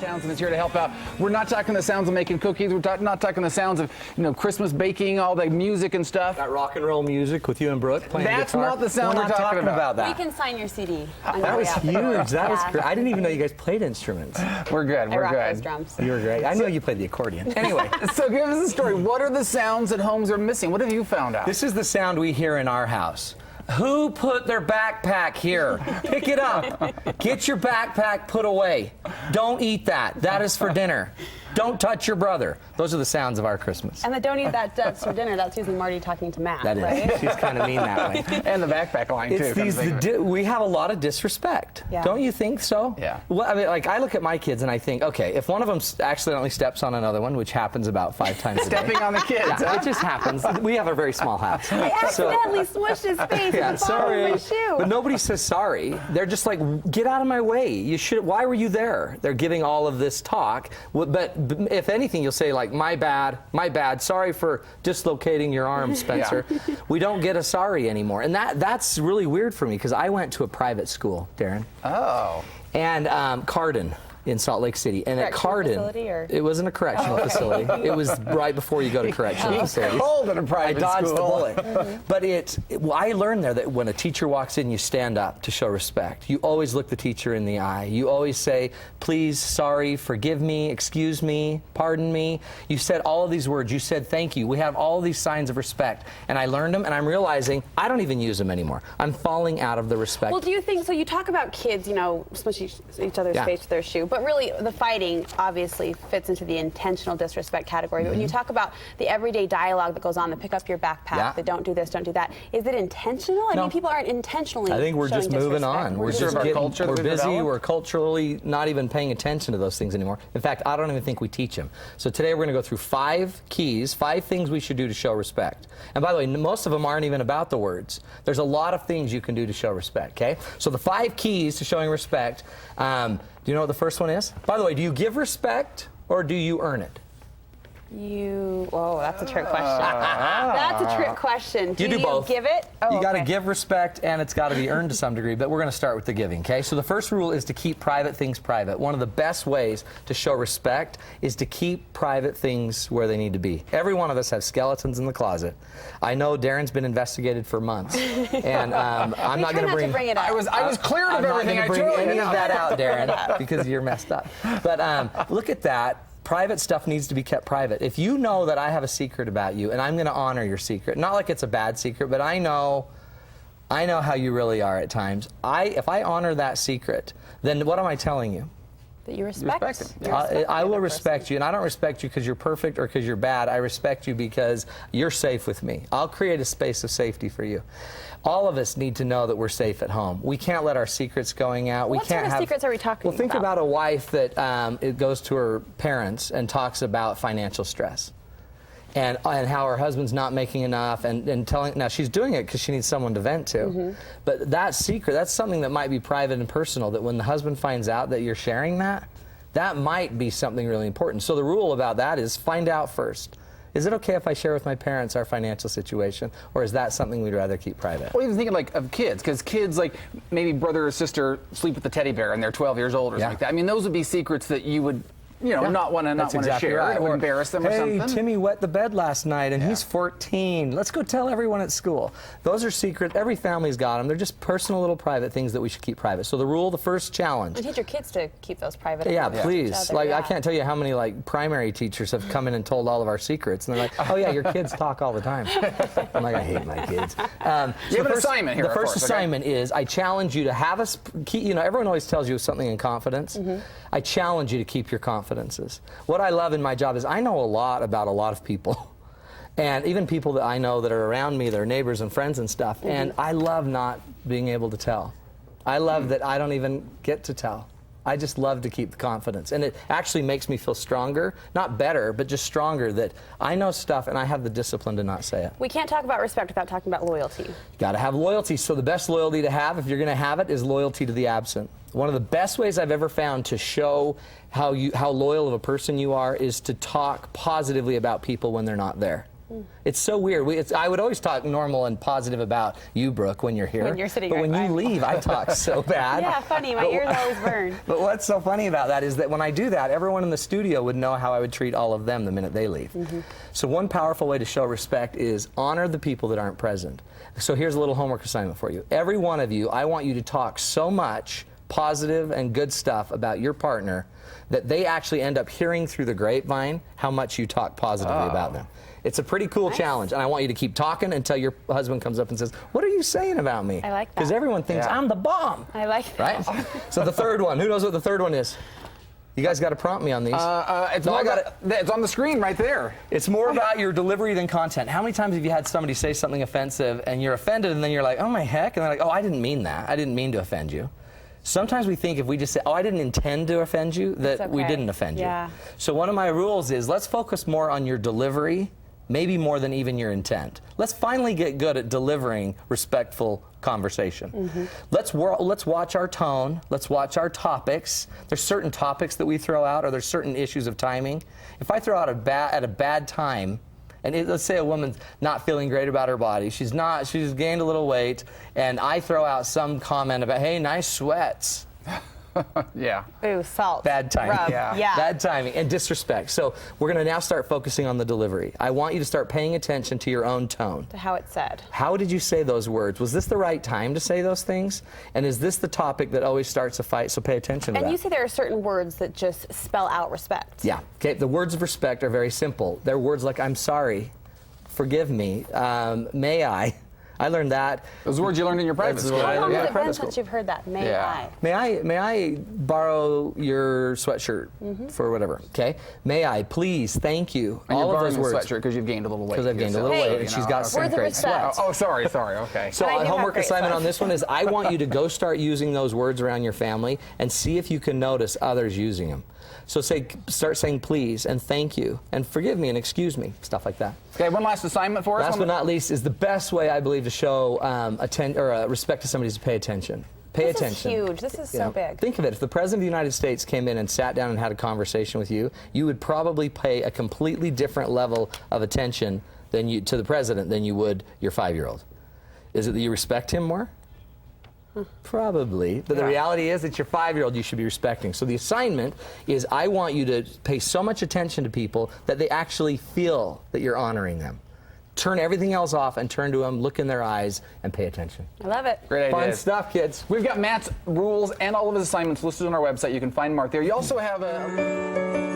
Townsend is here to help out. We're not talking the sounds of making cookies. We're not talking the sounds of, Christmas baking, all the music and stuff. That rock and roll music with you and Brooke playing That's guitar. not the sound we're talking about. We can sign your CD. That was huge. That was great. I didn't even know you guys played instruments. We're good. I We're rock good. those drums. You were great. I know you played the accordion. Anyway. So give us a story. What are the sounds that homes are missing? What have you found out? This is the sound we hear in our house. Who put their backpack here? Pick it up. Get your backpack put away. Don't eat that. That is for dinner. Don't touch your brother. Those are the sounds of our Christmas. And the don't eat that's for dinner. That's usually Marty talking to Matt. That is. Right? She's kind of mean that way. And the backpack line, too. We have a lot of disrespect. Yeah. Don't you think so? Yeah. Well, I mean, like, I look at my kids and I think, okay, if one of them accidentally steps on another one, which happens about 5 times a day. Stepping on the kids. Yeah, it just happens. We have a very small house. I accidentally smushed his face Yeah, in the bottom of my shoe. but nobody says sorry. They're just like, get out of my way. You should. Why were you there? They're giving all of this talk. But if anything, you'll say like, my bad, sorry for dislocating your arm, Spencer. Yeah. We don't get a sorry anymore. And that's really weird for me because I went to a private school, Darren. Oh. And Cardin in Salt Lake City. And at Cardin, it wasn't a correctional facility. It was right before you go to correctional facilities. Cold in a private I dodged school. the bullet. But I learned there that when a teacher walks in, you stand up to show respect. You always look the teacher in the eye. You always say, please, sorry, forgive me, excuse me, pardon me. You said all of these words. You said thank you. We have all of these signs of respect. And I learned them, and I'm realizing I don't even use them anymore. I'm falling out of the respect. Well, do you think, so you talk about kids, smushing each other's face with their shoe, but really the fighting obviously fits into the intentional disrespect category. But when you talk about the everyday dialogue that goes on, the pick up your backpack, the don't do this, don't do that, is it intentional? I mean, people aren't intentionally I think we're just moving on. We're just we're busy. We're culturally not even paying attention to those things anymore. In fact, I don't even think we teach them. So today we're going to go through 5 keys, 5 things we should do to show respect. And by the way, most of them aren't even about the words. There's a lot of things you can do to show respect, okay? So the 5 keys to showing respect, do you know what the first one is? By the way, do you give respect or do you earn it? That's a trick question. That's a trick question. You do both. Give it? You got to give respect, and it's got to be earned to some degree, but we're going to start with the giving, okay? So the first rule is to keep private things private. One of the best ways to show respect is to keep private things where they need to be. Every one of us has skeletons in the closet. I know Darren's been investigated for months, and I'm not going to bring it up. I was cleared of everything. I'm not going to bring any of that out, Darren, because you're messed up. But look at that. Private stuff needs to be kept private. If you know that I have a secret about you, and I'm going to honor your secret, not like it's a bad secret, but I know how you really are at times. If I honor that secret, then what am I telling you? That you respect him. I will respect you, and I don't respect you because you're perfect or because you're bad. I respect you because you're safe with me. I'll create a space of safety for you. All of us need to know that we're safe at home. We can't let our secrets going out. What sort of secrets are we talking about? Well, think about a wife that it goes to her parents and talks about financial stress. And how her husband's not making enough, and telling, now she's doing it because she needs someone to vent to. But that secret, that's something that might be private and personal, that when the husband finds out that you're sharing that might be something really important. So the rule about that is find out first. Is it okay if I share with my parents our financial situation, or is that something we'd rather keep private? Well, even thinking like of kids, because kids, like maybe brother or sister sleep with the teddy bear and they're 12 years old or something like that. I mean, those would be secrets that you would not want to share, right. or embarrass them or something. Hey, Timmy wet the bed last night, and he's 14. Let's go tell everyone at school. Those are secrets. Every family's got them. They're just personal little private things that we should keep private. So the first challenge. And teach your kids to keep those private. Yeah, please. I can't tell you how many primary teachers have come in and told all of our secrets, and they're like, oh yeah, your kids talk all the time. I'm like, I hate my kids. You have an assignment here. The first assignment is I challenge you to have us. Everyone always tells you something in confidence. I challenge you to keep your confidences. What I love in my job is I know a lot about a lot of people. And even people that I know that are around me, they're neighbors and friends and stuff. And I love not being able to tell. I love that I don't even get to tell. I just love to keep the confidence. And it actually makes me feel stronger, not better, but just stronger, that I know stuff and I have the discipline to not say it. We can't talk about respect without talking about loyalty. You got to have loyalty. So the best loyalty to have, if you're going to have it, is loyalty to the absent. One of the best ways I've ever found to show how loyal of a person you are is to talk positively about people when they're not there. It's so weird. I would always talk normal and positive about you, Brooke, when you're here. When you're sitting but right when you by me. leave, I talk so bad. Yeah, funny. My ears always burn. But what's so funny about that is that when I do that, everyone in the studio would know how I would treat all of them the minute they leave. So one powerful way to show respect is honor the people that aren't present. So here's a little homework assignment for you. Every one of you, I want you to talk so much positive and good stuff about your partner that they actually end up hearing through the grapevine how much you talk positively about them. It's a pretty cool challenge, and I want you to keep talking until your husband comes up and says, "What are you saying about me?" I like that. Because everyone thinks I'm the bomb. I like that. Right? So the third one, who knows what the third one is? You guys got to prompt me on these. It's on the screen right there. It's more about your delivery than content. How many times have you had somebody say something offensive and you're offended and then you're like, oh my heck, and they're like, oh, I didn't mean that. I didn't mean to offend you. Sometimes we think if we just say, oh, I didn't intend to offend you, that we didn't offend you. So one of my rules is let's focus more on your delivery, maybe more than even your intent. Let's finally get good at delivering respectful conversation. Let's watch our tone. Let's watch our topics. There's certain topics that we throw out, or there's certain issues of timing. If I throw out at a bad time, and let's say a woman's not feeling great about her body, she's gained a little weight, and I throw out some comment about, hey, nice sweats. Yeah. Ooh, salt. Bad timing. Rub. Yeah. Bad timing and disrespect. So we're going to now start focusing on the delivery. I want you to start paying attention to your own tone. To how it's said. How did you say those words? Was this the right time to say those things? And is this the topic that always starts a fight? So pay attention to that. And you say there are certain words that just spell out respect. Yeah. Okay. The words of respect are very simple. They're words like I'm sorry, forgive me, may I. I learned that. Those words you learned in your private school. How long has it been private since school. you've heard that? May I? May I borrow your sweatshirt for whatever? Okay. May I please? Thank you. And all you're of those borrowing words. the sweatshirt because you've gained a little weight. Because I've gained a little weight, and she's got some Words of great respect. sweats. Oh, sorry. Okay. So But I a do homework have great assignment on sweats. this one is I want you to go start using those words around your family and see if you can notice others using them. So start saying please and thank you and forgive me and excuse me, stuff like that. Okay, one last assignment for us. Last but not least is the best way I believe to show respect to somebody is to pay attention. Pay attention. This is huge. This is so big. Think of it. If the President of the United States came in and sat down and had a conversation with you, you would probably pay a completely different level of attention to the President than you would your 5-year-old. Is it that you respect him more? Probably. But the reality is that your 5-year-old you should be respecting. So the assignment is I want you to pay so much attention to people that they actually feel that you're honoring them. Turn everything else off and turn to them, look in their eyes, and pay attention. I love it. Great idea. Fun stuff, kids. We've got Matt's rules and all of his assignments listed on our website. You can find Mark there. You also have a...